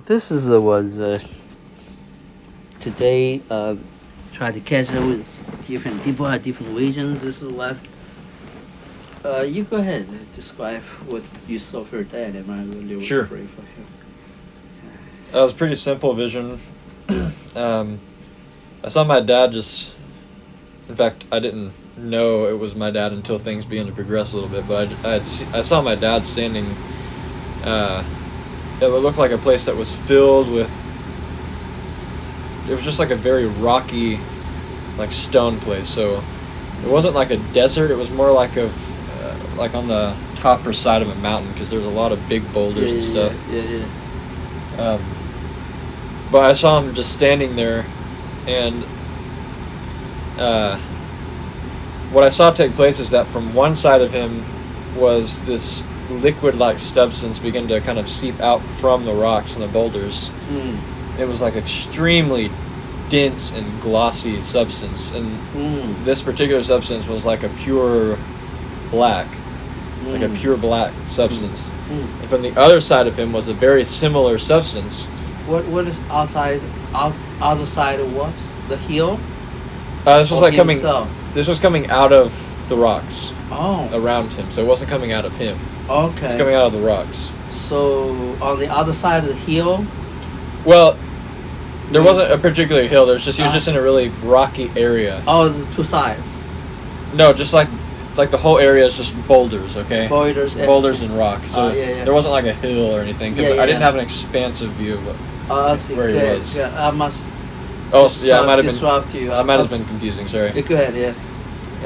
this is was today. Try to catch up with different people have different visions. This is what. You go ahead. Describe what you saw for your dad, and I will Sure. pray for him. That was a pretty simple vision. I saw my dad just. In fact, I didn't know it was my dad until things began to progress a little bit. But I saw my dad standing. It looked like a place that was filled with. It was just like a very rocky, like stone place. So it wasn't like a desert. It was more like like on the top or side of a mountain because there's a lot of big boulders and stuff. Yeah. But I saw him just standing there, and what I saw take place is that from one side of him was this liquid-like substance begin to kind of seep out from the rocks and the boulders. It was like extremely dense and glossy substance, and this particular substance was like a pure black, like a pure black substance. And from the other side of him was a very similar substance. What is outside? Other side of what? The hill? This was Or like coming. himself? This was coming out of the rocks Oh. around him, so it wasn't coming out of him. Okay. It's coming out of the rocks. So on the other side of the hill. Well, there wasn't a particular hill. He was just in a really rocky area. Oh, the two sides. No, just like the whole area is just boulders. Okay. Boulders. And rock. So Yeah. there wasn't like a hill or anything because Yeah, I didn't yeah. have an expansive view of I see. where he Good. was. Yeah, I must. Oh, yeah, I might have been. Disrupt you. I might have been confusing. Sorry. Go ahead. Yeah.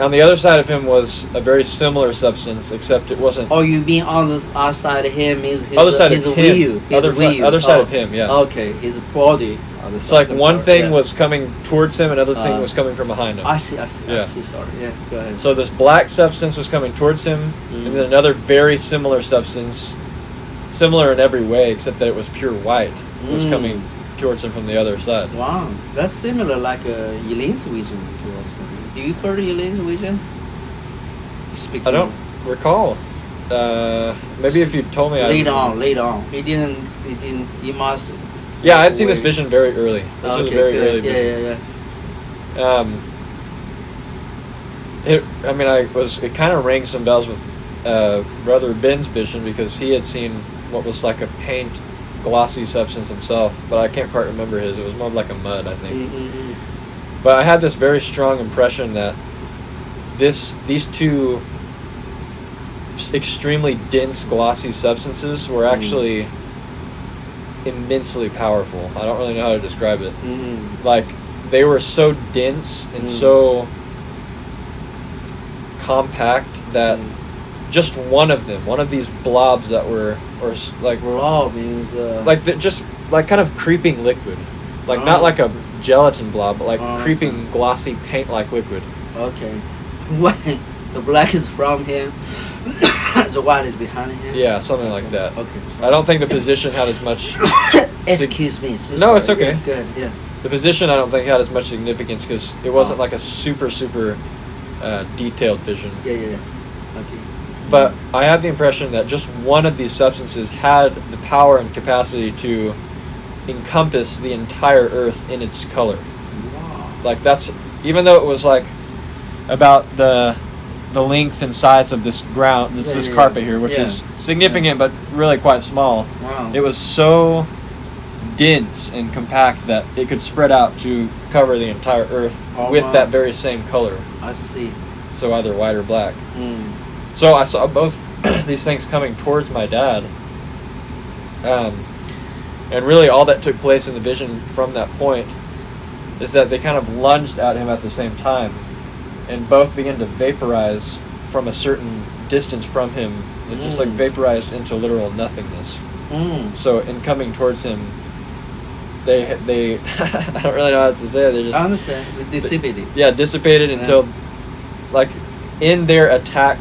On the other side of him was a very similar substance, except it wasn't. Oh, you mean on the other side of him is his Other side his of him. wheel. His wheel. Other side of him. Yeah. Okay, his body. On the It's side. like one Sorry, thing yeah. was coming towards him, another thing was coming from behind him. I see. Yeah. I see. Sorry. Yeah. Go ahead. So this black substance was coming towards him, and then another very similar substance, similar in every way except that it was pure white, was coming towards him from the other side. Wow, that's similar like Eileen's vision to us. Do you heard Eileen's vision? Speaking. I don't recall. Maybe if you told me. Later on. He didn't. You must. Yeah, I'd seen this vision very early. This was a very good. early vision. Yeah. It kind of rang some bells with Brother Ben's vision because he had seen what was like a paint, glossy substance himself, but I can't quite remember his. It was more like a mud, I think. But I had this very strong impression that these two extremely dense, glossy substances were actually immensely powerful. I don't really know how to describe it. Like, they were so dense and so compact that just one of these blobs that were, or like, Blob means just like kind of creeping liquid, like not like a gelatin blob, but like creeping glossy paint-like liquid. Okay. When the black is from him, the white is behind him. Yeah, something like that. Okay. I don't think the position had as much. Excuse me. So No, sorry. it's okay. Yeah, good. Yeah. The position I don't think had as much significance because it wasn't like a super detailed vision. Yeah. Okay. But I had the impression that just one of these substances had the power and capacity to encompass the entire Earth in its color. Wow. Like that's, even though it was like about the length and size of this ground, this carpet here, which is significant but really quite small. Wow. It was so dense and compact that it could spread out to cover the entire Earth with that very same color. I see. So either white or black. So I saw both these things coming towards my dad. And really all that took place in the vision from that point is that they kind of lunged at him at the same time and both began to vaporize from a certain distance from him. It just like vaporized into literal nothingness. So in coming towards him, they I don't really know how to say it. They just, I understand. The dissipated. Dissipated until, like, in their attack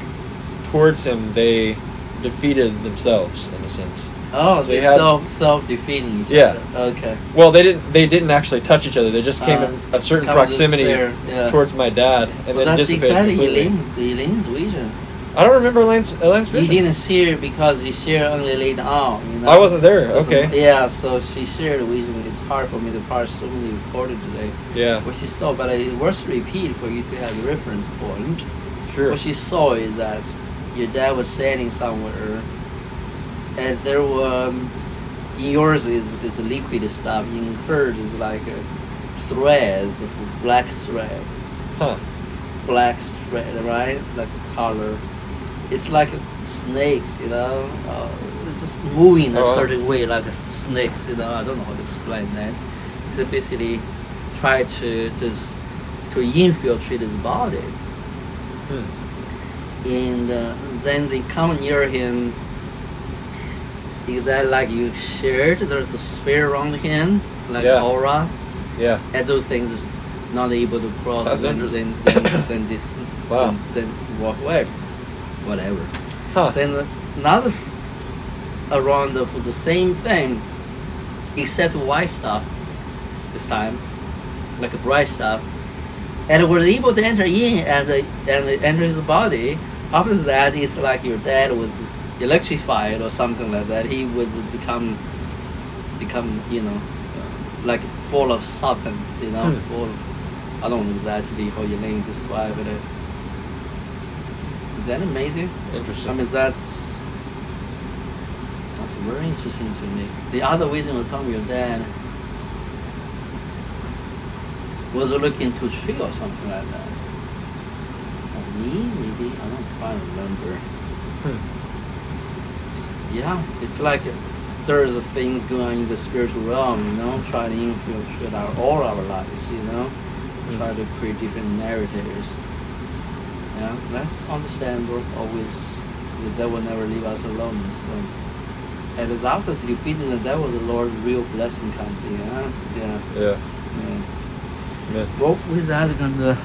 towards him, they defeated themselves in a sense. Oh, they had self-defeating each Yeah. other. Okay. Well, they didn't actually touch each other. They just came in a certain Come to proximity sphere, yeah. towards my dad and then That's dissipated exactly completely. Eileen's vision. I don't remember Elaine's You vision. didn't see her because you see her only later on. You know? I wasn't there. So, Okay. yeah, so she shared the vision. It's hard for me to parse so many recorded today. Yeah. What she saw, but it was repeat for you to have a reference point. Sure. What she saw is that your dad was standing somewhere, and there were in yours is a liquid stuff. In hers is like threads of black thread, Huh. black thread, right? Like color. It's like snakes, you know. It's just moving a certain way, like snakes, you know. I don't know how to explain that. So basically, try to infiltrate his body. And then they come near him. Exactly like you shared. There's a sphere around him, like aura. Yeah. And those things is not able to cross. Then this. Wow. Then walk away. Whatever. Huh. Then another around for the same thing, except white stuff. This time, like a bright stuff. And was able to enter in and enter his body. After that, it's like your dad was electrified or something like that. He was become you know, like full of substance, you know, full of, I don't know exactly how Elaine described it. Is that amazing? Interesting. I mean, that's very interesting to me. The other reason was telling your dad was looking to tree or something like that. Or me, maybe, I don't quite remember. Yeah, it's like there's things going on in the spiritual realm, you know, trying to infiltrate all our lives, you know, try to create different narratives. Yeah, that's understandable. Always, the devil never leave us alone. So, and it's after defeating the devil, the Lord's real blessing comes in. Yeah. Yeah. Well, with that, I'm gonna